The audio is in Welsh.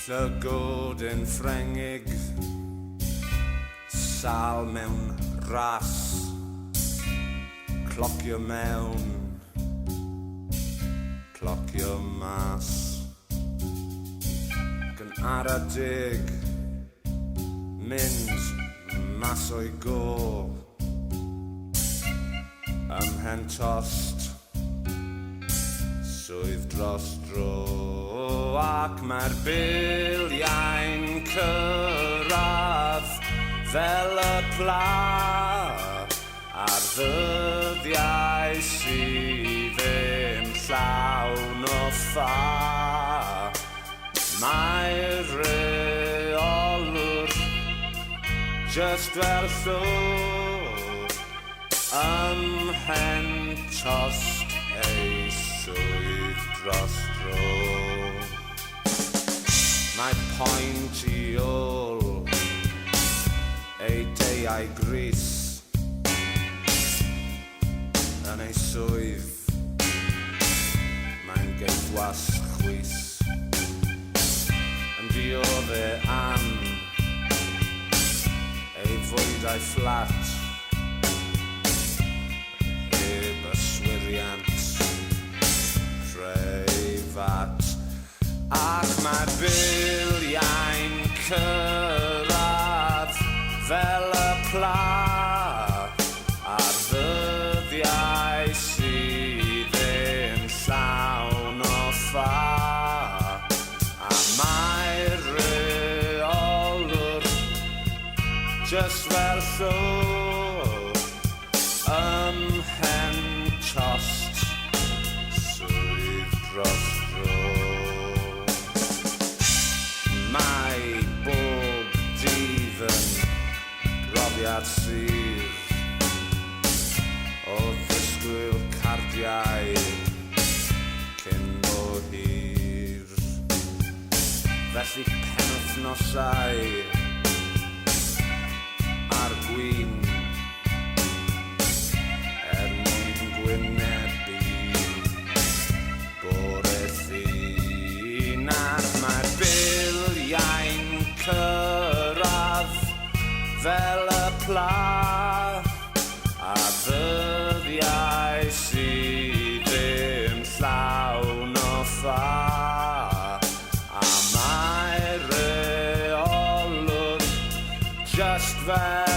Llygod yn Ffrengig, sal mewn ras, clocio mewn, clocio mas. Gan ara dig, mynd mas o'i go, ymhen tost, Swydd Dros Dro, ac mae'r biliau'n cyrradd fel y pla a'r ddyddiau sydd ddim llawn o ffa. Mae'r reolwr just fel llw ymhen tost ei swydd dros dro. Mae point i ôl ei deiau gris yn ei swydd, mae'n geidwas chwys. Yn diodde am ei fwydau fflat, heb yswiriant, preifat. Ac mae'r biliau'n cyrradd fel y pla a'r ddyddiau sydd ddim llawn o ffa. A mae'r reolwr just fel llw ymhen tost Swydd Dros Dro. Mae bob dydd yn brofiad sydd o ddysgwyl cardiau cyn o hir. Felly penwythnosau ar gwyn mwyn gwynebu bore llun. Ar mae'r biliau'n cyrradd fel y pla a ddyddiau sydd ddim llawn o ffa. A mae'r reolwr just fel